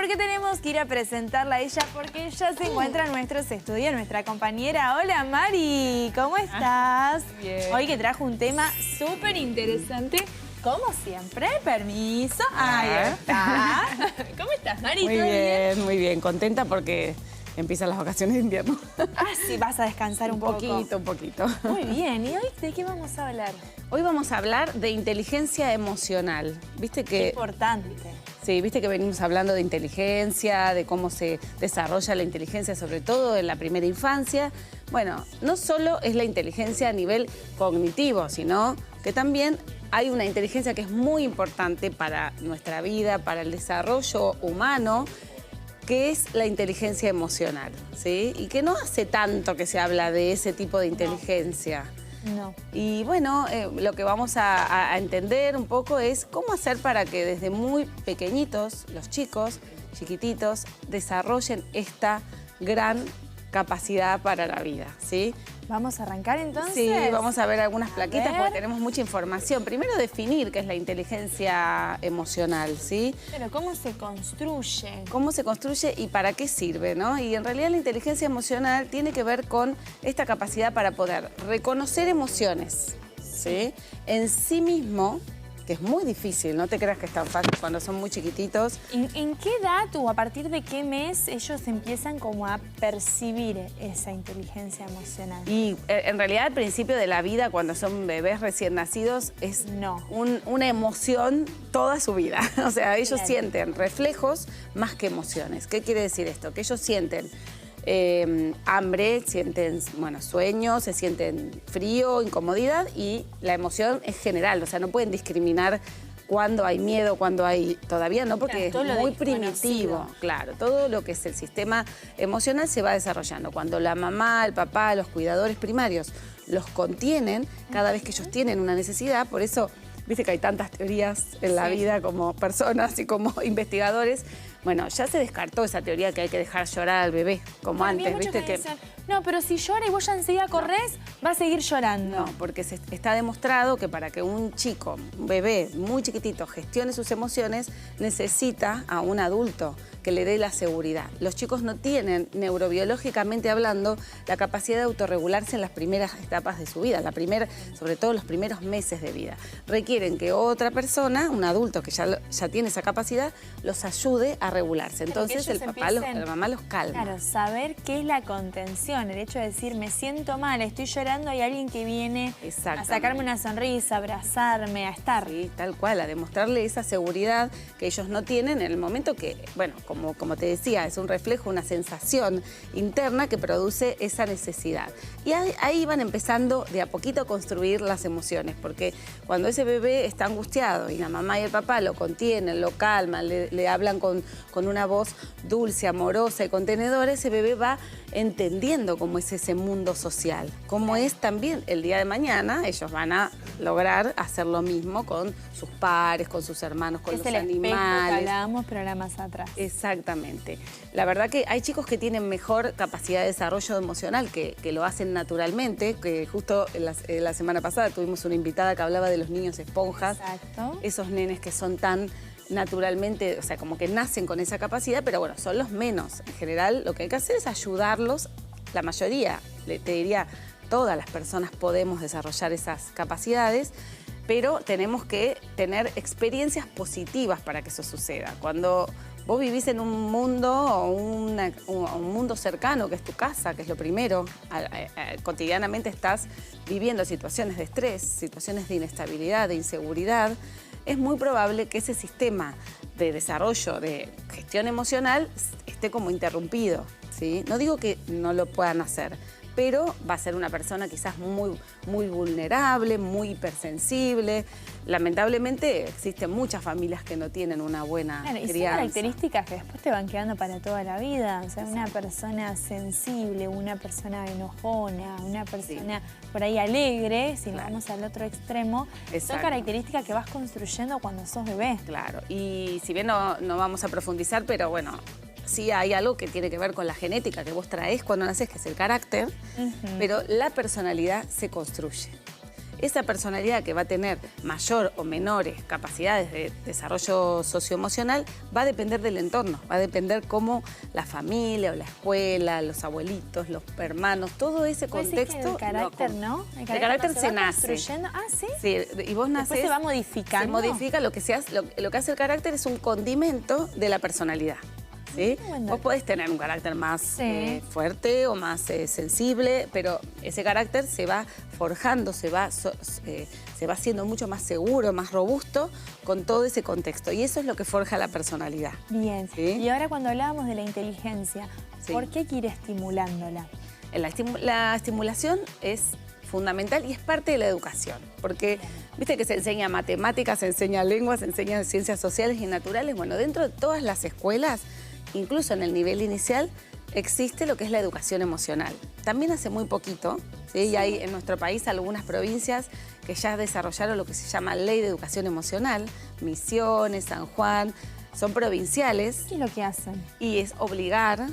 porque tenemos que ir a presentarla a ella porque ella se encuentra en nuestros estudios, nuestra compañera. Hola Mari, ¿cómo estás? Bien. Hoy que trajo un tema súper interesante, como siempre. Permiso. Ahí está. ¿Cómo estás, Mari? Muy ¿Todo bien, muy bien. Contenta porque empiezan las vacaciones de invierno. Ah, sí, vas a descansar un poco. Un poquito. Muy bien. ¿Y hoy de qué vamos a hablar? Hoy vamos a hablar de inteligencia emocional. Viste Qué que... importante. Sí, viste que venimos hablando de inteligencia, de cómo se desarrolla la inteligencia, sobre todo en la primera infancia. Bueno, no solo es la inteligencia a nivel cognitivo, sino que también hay una inteligencia que es muy importante para nuestra vida, para el desarrollo humano, que es la inteligencia emocional, ¿sí? Y que no hace tanto que se habla de ese tipo de inteligencia. No. Y bueno, lo que vamos a entender un poco es cómo hacer para que desde muy pequeñitos, los chicos, chiquititos, desarrollen esta gran capacidad para la vida, ¿sí? ¿Vamos a arrancar entonces? Sí, vamos a ver algunas plaquitas ver. porque tenemos mucha información. Primero definir qué es la inteligencia emocional, ¿sí? Pero ¿cómo se construye? Cómo se construye y para qué sirve, ¿no? Y en realidad la inteligencia emocional tiene que ver con esta capacidad para poder reconocer emociones, ¿sí? En sí mismo, que es muy difícil, no te creas que es tan fácil cuando son muy chiquititos. ¿En qué edad o a partir de qué mes ellos empiezan como a percibir esa inteligencia emocional? Y en realidad al principio de la vida, cuando son bebés recién nacidos, es una emoción toda su vida. O sea, ellos sienten reflejos más que emociones. ¿Qué quiere decir esto? Que ellos sienten hambre, sienten sueño, se sienten frío, incomodidad y la emoción es general. O sea, no pueden discriminar cuando hay miedo, cuando hay... Todavía no, porque es muy primitivo. Claro, todo lo que es el sistema emocional se va desarrollando. Cuando la mamá, el papá, los cuidadores primarios los contienen, cada vez que ellos tienen una necesidad, por eso, viste que hay tantas teorías en la vida como personas y como investigadores. Bueno, ya se descartó esa teoría que hay que dejar llorar al bebé, como antes, viste que... Dicen, no, pero si llora y vos ya enseguida corres, va a seguir llorando. No, porque está demostrado que para que un chico, un bebé muy chiquitito, gestione sus emociones, necesita a un adulto que le dé la seguridad. Los chicos no tienen, neurobiológicamente hablando, la capacidad de autorregularse en las primeras etapas de su vida, sobre todo los primeros meses de vida. Requieren que otra persona, un adulto que ya tiene esa capacidad, los ayude a regularse. Entonces el papá, la mamá los calma. Claro, saber qué es la contención, el hecho de decir, me siento mal, estoy llorando, hay alguien que viene a sacarme una sonrisa, a abrazarme, a estar. Sí, tal cual, a demostrarle esa seguridad que ellos no tienen en el momento que, bueno, como te decía, es un reflejo, una sensación interna que produce esa necesidad. Y ahí van empezando de a poquito a construir las emociones, porque cuando ese bebé está angustiado y la mamá y el papá lo contienen, lo calman, le hablan con una voz dulce, amorosa y contenedora, ese bebé va entendiendo cómo es ese mundo social, cómo es también el día de mañana. Ellos van a lograr hacer lo mismo con sus pares, con sus hermanos, con los animales. Es el espejo que hablábamos, pero ahora más atrás. Exactamente. La verdad que hay chicos que tienen mejor capacidad de desarrollo emocional, que lo hacen naturalmente, que justo la semana pasada tuvimos una invitada que hablaba de los niños esponjas. Exacto. Esos nenes que son tan naturalmente, o sea, como que nacen con esa capacidad, pero bueno, son los menos. En general, lo que hay que hacer es ayudarlos. La mayoría, te diría, todas las personas podemos desarrollar esas capacidades, pero tenemos que tener experiencias positivas para que eso suceda. Cuando vos vivís en un mundo o un mundo cercano, que es tu casa, que es lo primero, cotidianamente estás viviendo situaciones de estrés, situaciones de inestabilidad, de inseguridad, es muy probable que ese sistema de desarrollo de gestión emocional esté como interrumpido, ¿sí? No digo que no lo puedan hacer, pero va a ser una persona quizás muy vulnerable, muy hipersensible. Lamentablemente existen muchas familias que no tienen una buena crianza. Y son características que después te van quedando para toda la vida. O sea, una persona sensible, una persona enojona, una persona por ahí alegre, si nos vamos al otro extremo, son características que vas construyendo cuando sos bebé. Claro, y si bien no vamos a profundizar, pero bueno, sí hay algo que tiene que ver con la genética que vos traés cuando nacés, que es el carácter, pero la personalidad se construye. esa personalidad que va a tener mayor o menores capacidades de desarrollo socioemocional va a depender del entorno, va a depender cómo la familia o la escuela, los abuelitos, los hermanos, todo ese contexto. El carácter, ¿no? El carácter se nace. Construyendo. Ah, ¿sí? Sí, y vos nacés. Después se va modificando. Se modifica, lo que hace el carácter es un condimento de la personalidad. ¿Sí? Vos podés tener un carácter más fuerte o más sensible, pero ese carácter se va forjando, se va haciendo mucho más seguro, más robusto con todo ese contexto. Y eso es lo que forja la personalidad. Bien. ¿Sí? Y ahora cuando hablábamos de la inteligencia, ¿por qué hay que ir estimulándola? La estimulación es fundamental y es parte de la educación, porque viste que se enseña matemáticas, se enseña lengua, se enseña ciencias sociales y naturales. Bueno, dentro de todas las escuelas, incluso en el nivel inicial, existe lo que es la educación emocional. También hace muy poquito, ¿sí? Y hay en nuestro país algunas provincias que ya desarrollaron lo que se llama Ley de Educación Emocional, Misiones, San Juan, son provinciales. ¿Qué es lo que hacen? Y es obligar,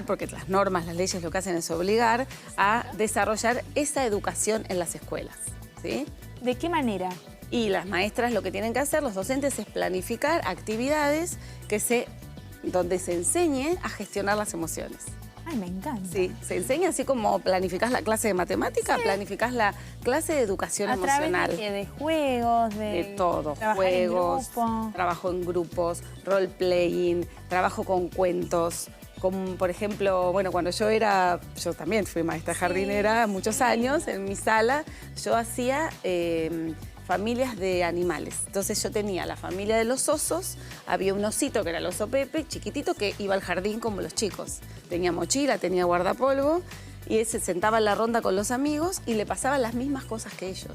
porque las normas, las leyes lo que hacen es obligar a desarrollar esa educación en las escuelas, ¿sí? ¿De qué manera? Y las maestras lo que tienen que hacer, los docentes, es planificar actividades donde se enseñe a gestionar las emociones. Ay, me encanta. Sí, se enseña así como planificás la clase de matemática, planificás la clase de educación emocional. ¿A través de juegos? De todo, juegos, trabajo en grupos, role-playing, trabajo con cuentos. Como, por ejemplo, bueno, cuando yo también fui maestra jardinera muchos años, en mi sala, yo hacía familias de animales. Entonces yo tenía la familia de los osos, había un osito que era el oso Pepe, chiquitito, que iba al jardín como los chicos. Tenía mochila, tenía guardapolvo, y él se sentaba en la ronda con los amigos y le pasaban las mismas cosas que ellos.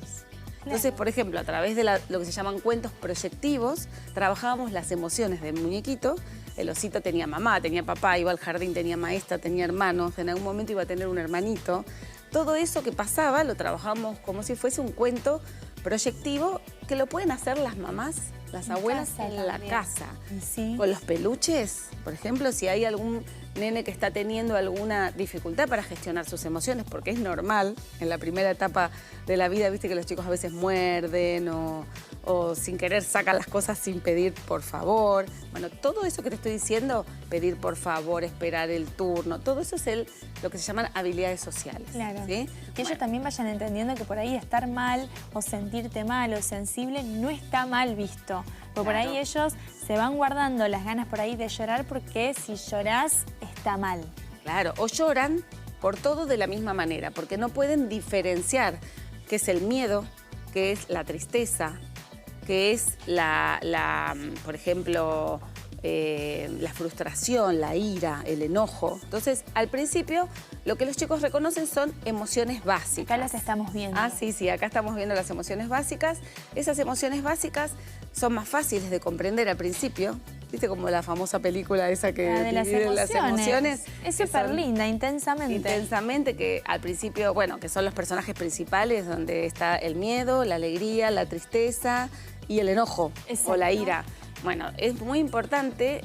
Entonces, por ejemplo, a través de lo que se llaman cuentos proyectivos, trabajábamos las emociones del muñequito. El osito tenía mamá, tenía papá, iba al jardín, tenía maestra, tenía hermanos, en algún momento iba a tener un hermanito. Todo eso que pasaba lo trabajamos como si fuese un cuento proyectivo que lo pueden hacer las mamás, las abuelas en la casa. Sí. Con los peluches, por ejemplo, si hay algún nene que está teniendo alguna dificultad para gestionar sus emociones, porque es normal en la primera etapa de la vida, viste que los chicos a veces muerden o sin querer sacan las cosas sin pedir por favor. Bueno, todo eso que te estoy diciendo, pedir por favor, esperar el turno, todo eso es lo que se llaman habilidades sociales. Claro. ¿Sí? Que ellos también vayan entendiendo que por ahí estar mal o sentirte mal o sensible no está mal visto. Porque por ahí ellos se van guardando las ganas por ahí de llorar porque si llorás está mal. Claro, o lloran por todo de la misma manera, porque no pueden diferenciar qué es el miedo, qué es la tristeza, qué es por ejemplo, la frustración, la ira, el enojo. Entonces, al principio, lo que los chicos reconocen son emociones básicas. Acá las estamos viendo. Ah, sí, acá estamos viendo las emociones básicas. Esas emociones básicas son más fáciles de comprender al principio. ¿Viste como la famosa película esa que divide las emociones? Es súper linda, Intensamente. Intensamente, que al principio, bueno, que son los personajes principales, donde está el miedo, la alegría, la tristeza y el enojo. Exacto. O la ira. Bueno, es muy importante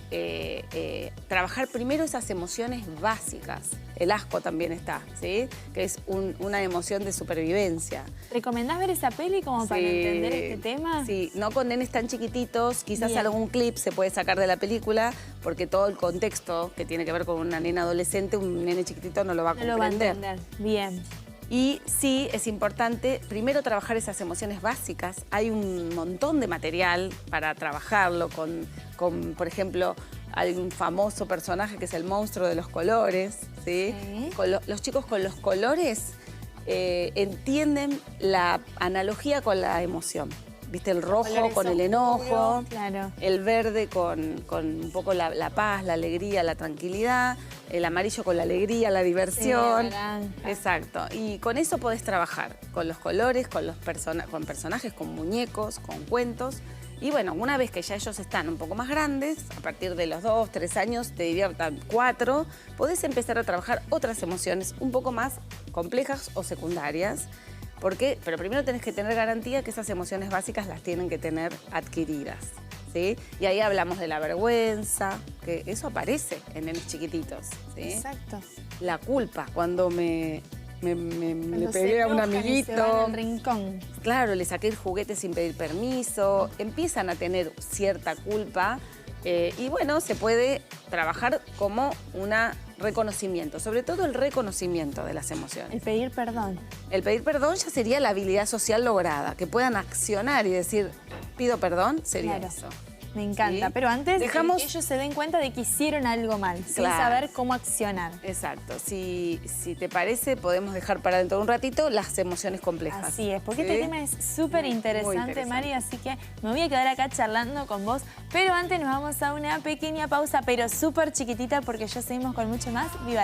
trabajar primero esas emociones básicas. El asco también está, ¿sí? Que es una emoción de supervivencia. ¿Recomendás ver esa peli como para entender este tema? Sí, no con nenes tan chiquititos, quizás algún clip se puede sacar de la película, porque todo el contexto que tiene que ver con una nena adolescente, un nene chiquitito no lo va a comprender. No lo va a entender, bien. Y sí, es importante primero trabajar esas emociones básicas. Hay un montón de material para trabajarlo con por ejemplo, hay un famoso personaje que es el monstruo de los colores, ¿sí? Los chicos con los colores entienden la analogía con la emoción. ¿Viste? El rojo con el enojo, claro. El verde con un poco la paz, la alegría, la tranquilidad, el amarillo con la alegría, la diversión. Sí, exacto. Y con eso podés trabajar, con los colores, con personajes, con muñecos, con cuentos. Y bueno, una vez que ya ellos están un poco más grandes, a partir de los 2, 3 años, te diría 4, podés empezar a trabajar otras emociones un poco más complejas o secundarias. Pero primero tenés que tener garantía que esas emociones básicas las tienen que tener adquiridas, ¿sí? Y ahí hablamos de la vergüenza, que eso aparece en nenes chiquititos, ¿sí? Exacto. La culpa, cuando me le pegué a un amiguito. Se van al rincón. Claro, le saqué el juguete sin pedir permiso. Empiezan a tener cierta culpa y bueno, se puede trabajar como un reconocimiento, sobre todo el reconocimiento de las emociones. El pedir perdón. El pedir perdón ya sería la habilidad social lograda, que puedan accionar y decir, pido perdón, sería eso. Me encanta, ¿sí? pero antes Dejamos... que ellos se den cuenta de que hicieron algo mal, sin claro. saber cómo accionar. Exacto. Si te parece, podemos dejar para dentro de un ratito las emociones complejas. Así es, porque ¿sí? este tema es súper interesante, Mari, así que me voy a quedar acá charlando con vos. Pero antes nos vamos a una pequeña pausa, pero súper chiquitita, porque ya seguimos con mucho más. ¡Viva!